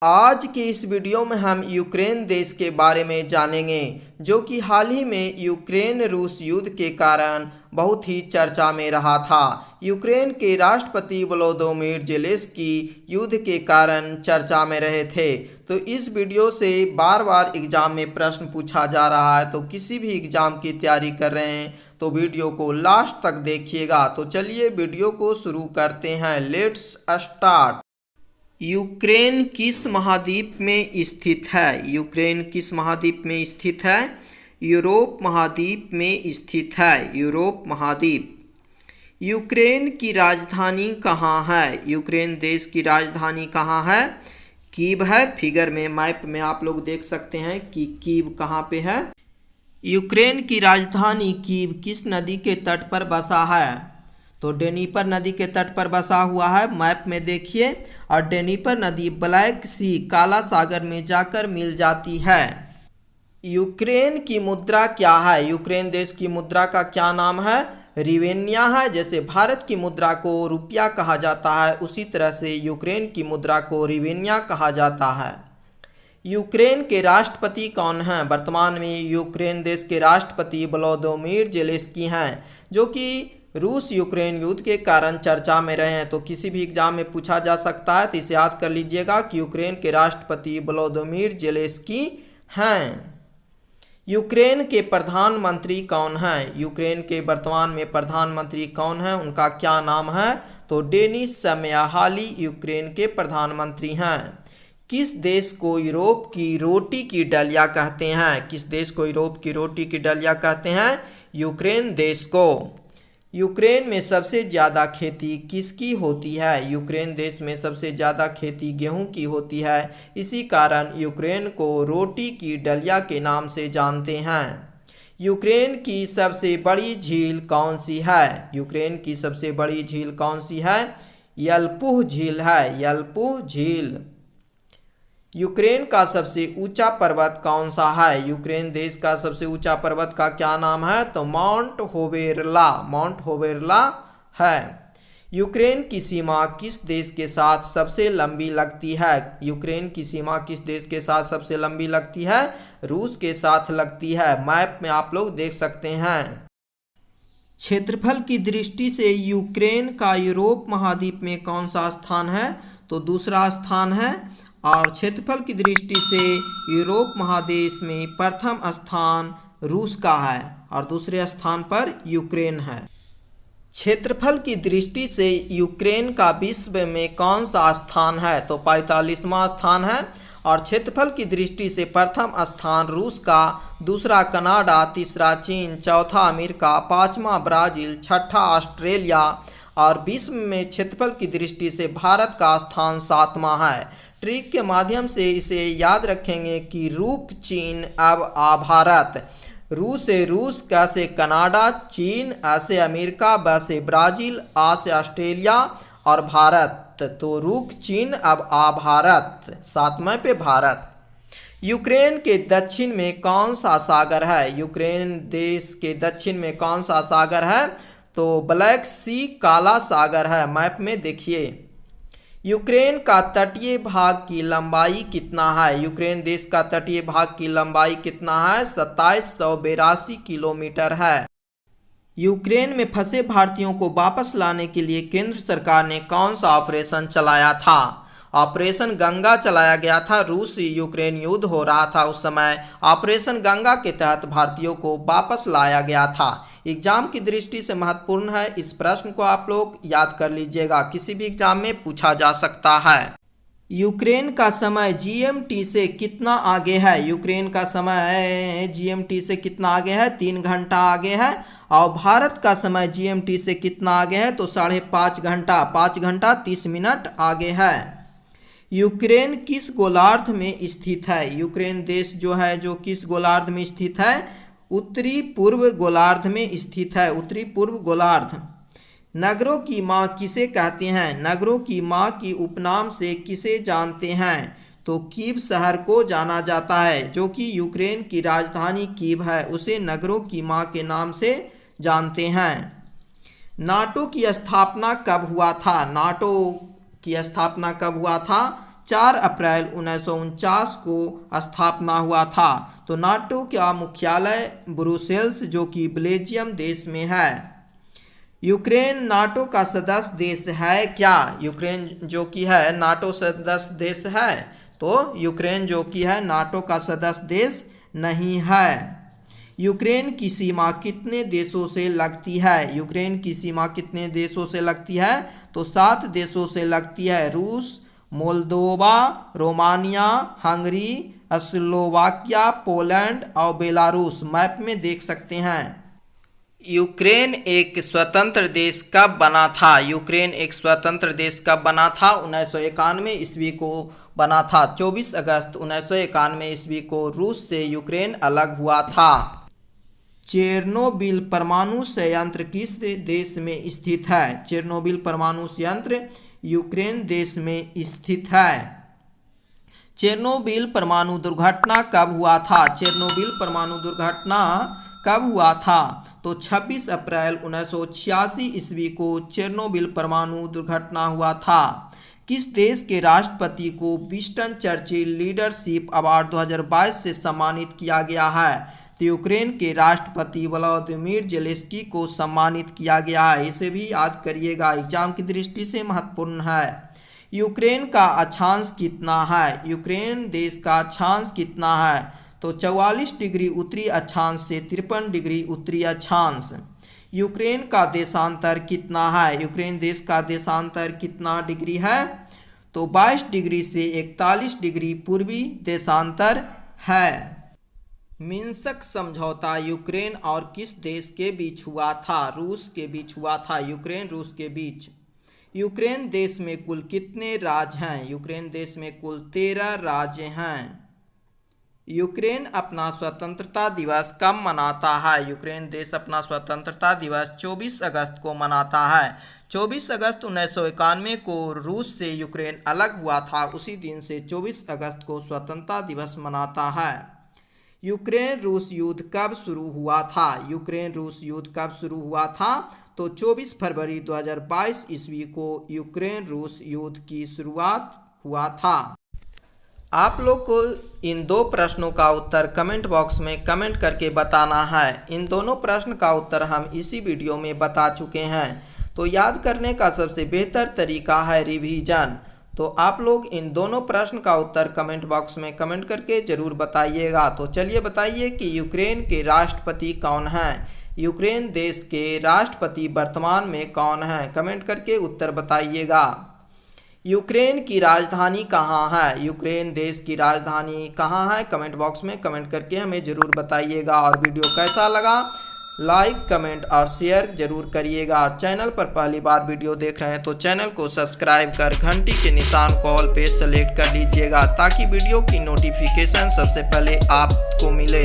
आज के इस वीडियो में हम यूक्रेन देश के बारे में जानेंगे, जो कि हाल ही में यूक्रेन रूस युद्ध के कारण बहुत ही चर्चा में रहा था। यूक्रेन के राष्ट्रपति वोलोदिमीर ज़ेलेंस्की युद्ध के कारण चर्चा में रहे थे। तो इस वीडियो से बार बार एग्जाम में प्रश्न पूछा जा रहा है, तो किसी भी एग्जाम की तैयारी कर रहे हैं तो वीडियो को लास्ट तक देखिएगा। तो चलिए वीडियो को शुरू करते हैं। Let's start. यूक्रेन किस महाद्वीप में स्थित है? यूक्रेन किस महाद्वीप में स्थित है? यूरोप महाद्वीप में स्थित है। यूरोप महाद्वीप। यूक्रेन की राजधानी कहाँ है? यूक्रेन देश की राजधानी कहाँ है? कीव है। फिगर में मैप में आप लोग देख सकते हैं कि कीव कहाँ पे है। यूक्रेन की राजधानी कीव किस नदी के तट पर बसा है? तो डेनीपर नदी के तट पर बसा हुआ है। मैप में देखिए, और डेनीपर नदी ब्लैक सी काला सागर में जाकर मिल जाती है। यूक्रेन की मुद्रा क्या है? यूक्रेन देश की मुद्रा का क्या नाम है? रिवेन्या है। जैसे भारत की मुद्रा को रुपया कहा जाता है, उसी तरह से यूक्रेन की मुद्रा को रिवेन्या कहा जाता है। यूक्रेन के राष्ट्रपति कौन हैं? वर्तमान में यूक्रेन देश के राष्ट्रपति वोलोदिमीर ज़ेलेंस्की हैं, जो कि रूस यूक्रेन युद्ध के कारण चर्चा में रहे हैं। तो किसी भी एग्जाम में पूछा जा सकता है, तो इसे याद कर लीजिएगा कि यूक्रेन के राष्ट्रपति वोलोदिमीर ज़ेलेंस्की हैं। यूक्रेन के प्रधानमंत्री कौन हैं? यूक्रेन के वर्तमान में प्रधानमंत्री कौन हैं? उनका क्या नाम है? तो डेनिस श्मयहाली यूक्रेन के प्रधानमंत्री हैं। किस देश को यूरोप की रोटी की डलिया कहते हैं? किस देश को यूरोप की रोटी की डलिया कहते हैं? यूक्रेन देश को। यूक्रेन में सबसे ज़्यादा खेती किसकी होती है? यूक्रेन देश में सबसे ज़्यादा खेती गेहूं की होती है। इसी कारण यूक्रेन को रोटी की डलिया के नाम से जानते हैं। यूक्रेन की सबसे बड़ी झील कौन सी है? यूक्रेन की सबसे बड़ी झील कौन सी है? यल्पुह झील है। यल्पुह झील। यूक्रेन का सबसे ऊंचा पर्वत कौन सा है? यूक्रेन देश का सबसे ऊंचा पर्वत का क्या नाम है? तो माउंट होवेरला। माउंट होवेरला है। यूक्रेन की सीमा किस देश के साथ सबसे लंबी लगती है? यूक्रेन की सीमा किस देश के साथ सबसे लंबी लगती है? रूस के साथ लगती है। मैप में आप लोग देख सकते हैं। क्षेत्रफल की दृष्टि से यूक्रेन का यूरोप महाद्वीप में कौन सा स्थान है? तो दूसरा स्थान है। और क्षेत्रफल की दृष्टि से यूरोप महादेश में प्रथम स्थान रूस का है और दूसरे स्थान पर यूक्रेन है। क्षेत्रफल की दृष्टि से यूक्रेन का विश्व में कौन सा स्थान है? तो 45वां स्थान है। और क्षेत्रफल की दृष्टि से प्रथम स्थान रूस का, दूसरा कनाडा, तीसरा चीन, चौथा अमेरिका, पाँचवा ब्राज़ील, छठा ऑस्ट्रेलिया और विश्व में क्षेत्रफल की दृष्टि से भारत का स्थान 7वां है। ट्रिक के माध्यम से इसे याद रखेंगे कि रूक चीन अब आ भारत। रू से रूस, क से कनाडा, चीन, अ से अमेरिका, ब से ब्राज़ील, आ से ऑस्ट्रेलिया और भारत। तो रूक चीन अब आ भारत। 7वें पे भारत। यूक्रेन के दक्षिण में कौन सा सागर है? यूक्रेन देश के दक्षिण में कौन सा सागर है? तो ब्लैक सी काला सागर है। मैप में देखिए। यूक्रेन का तटीय भाग की लंबाई कितना है? यूक्रेन देश का तटीय भाग की लंबाई कितना है? 2782 किलोमीटर है। यूक्रेन में फंसे भारतीयों को वापस लाने के लिए केंद्र सरकार ने कौन सा ऑपरेशन चलाया था? ऑपरेशन गंगा चलाया गया था। रूस यूक्रेन युद्ध हो रहा था उस समय। ऑपरेशन गंगा के तहत भारतीयों को वापस लाया गया था। एग्जाम की दृष्टि से महत्वपूर्ण है। इस प्रश्न को आप लोग याद कर लीजिएगा, किसी भी एग्जाम में पूछा जा सकता है। यूक्रेन का समय जीएमटी से कितना आगे है? यूक्रेन का समय जीएमटी से कितना आगे है? 3 घंटा आगे है। और भारत का समय जीएमटी से कितना आगे है? तो 5.5 घंटा, 5 घंटा 30 मिनट आगे है। यूक्रेन किस गोलार्ध में स्थित है? यूक्रेन देश जो है, जो किस गोलार्ध में स्थित है? उत्तरी पूर्व गोलार्ध में स्थित है। उत्तरी पूर्व गोलार्ध। नगरों की माँ किसे कहते हैं? नगरों की माँ की उपनाम से किसे जानते हैं? तो कीव शहर को जाना जाता है, जो कि यूक्रेन की राजधानी कीव है, उसे नगरों की माँ के नाम से जानते हैं। नाटो की स्थापना कब हुआ था? नाटो की स्थापना कब हुआ था? 4 अप्रैल 1949 को स्थापना हुआ था। तो नाटो का मुख्यालय ब्रुसेल्स जो कि बेल्जियम देश में है। यूक्रेन नाटो का सदस्य देश है क्या? यूक्रेन जो कि है नाटो सदस्य देश है? तो यूक्रेन जो कि है नाटो का सदस्य देश नहीं है। यूक्रेन की सीमा कितने देशों से लगती है? यूक्रेन की सीमा कितने देशों से लगती है? तो 7 देशों से लगती है। रूस, Moldova, Romania, Hungary, Slovakia, Poland और बेलारूस। मैप में देख सकते हैं। यूक्रेन एक स्वतंत्र देश कब बना था? यूक्रेन एक स्वतंत्र देश कब बना था? 1991 ईस्वी को बना था। 24 अगस्त 1991 ईस्वी को रूस से यूक्रेन अलग हुआ था। चेरनोबिल परमाणु संयंत्र किस देश में स्थित है? चेरनोबिल परमाणु संयंत्र यूक्रेन देश में स्थित है। चेरनोबिल परमाणु दुर्घटना कब हुआ था? चेरनोबिल परमाणु दुर्घटना कब हुआ था? तो 26 अप्रैल 1986 ईस्वी को चेरनोबिल परमाणु दुर्घटना हुआ था। किस देश के राष्ट्रपति को विंस्टन चर्चिल लीडरशिप अवार्ड 2022 से सम्मानित किया गया है? तो यूक्रेन के राष्ट्रपति व्लादिमीर ज़ेलेंस्की को सम्मानित किया गया है। इसे भी याद करिएगा, एग्जाम की दृष्टि से महत्वपूर्ण है। यूक्रेन का अक्षांश कितना है? यूक्रेन देश का अक्षांश कितना है? तो 44 डिग्री उत्तरी अक्षांश से 53 डिग्री उत्तरी अक्षांश। यूक्रेन का देशांतर कितना है? यूक्रेन देश का देशांतर कितना डिग्री है? तो 22 डिग्री से 41 डिग्री पूर्वी देशांतर है। मिन्स्क समझौता यूक्रेन और किस देश के बीच हुआ था? रूस के बीच हुआ था। यूक्रेन रूस के बीच। यूक्रेन देश में कुल कितने राज्य हैं? यूक्रेन देश में कुल 13 राज्य हैं। यूक्रेन अपना स्वतंत्रता दिवस कब मनाता है? यूक्रेन देश अपना स्वतंत्रता दिवस 24 अगस्त को मनाता है। 24 अगस्त 1991 को रूस से यूक्रेन अलग हुआ था। उसी दिन से 24 अगस्त को स्वतंत्रता दिवस मनाता है। यूक्रेन रूस युद्ध कब शुरू हुआ था? यूक्रेन रूस युद्ध कब शुरू हुआ था? तो 24 फरवरी 2022 ईस्वी को यूक्रेन रूस युद्ध की शुरुआत हुआ था। आप लोग को इन 2 प्रश्नों का उत्तर कमेंट बॉक्स में कमेंट करके बताना है। इन दोनों प्रश्न का उत्तर हम इसी वीडियो में बता चुके हैं। तो याद करने का सबसे बेहतर तरीका है रिवीजन। तो आप लोग इन दोनों प्रश्न का उत्तर कमेंट बॉक्स में कमेंट करके ज़रूर बताइएगा। तो चलिए बताइए कि यूक्रेन के राष्ट्रपति कौन हैं? यूक्रेन देश के राष्ट्रपति वर्तमान में कौन हैं? कमेंट करके उत्तर बताइएगा। यूक्रेन की राजधानी कहाँ है? यूक्रेन देश की राजधानी कहाँ है? कमेंट बॉक्स में कमेंट करके हमें ज़रूर बताइएगा। और वीडियो कैसा लगा लाइक कमेंट और शेयर जरूर करिएगा। चैनल पर पहली बार वीडियो देख रहे हैं तो चैनल को सब्सक्राइब कर घंटी के निशान को ऑल पे सेलेक्ट कर लीजिएगा ताकि वीडियो की नोटिफिकेशन सबसे पहले आपको मिले।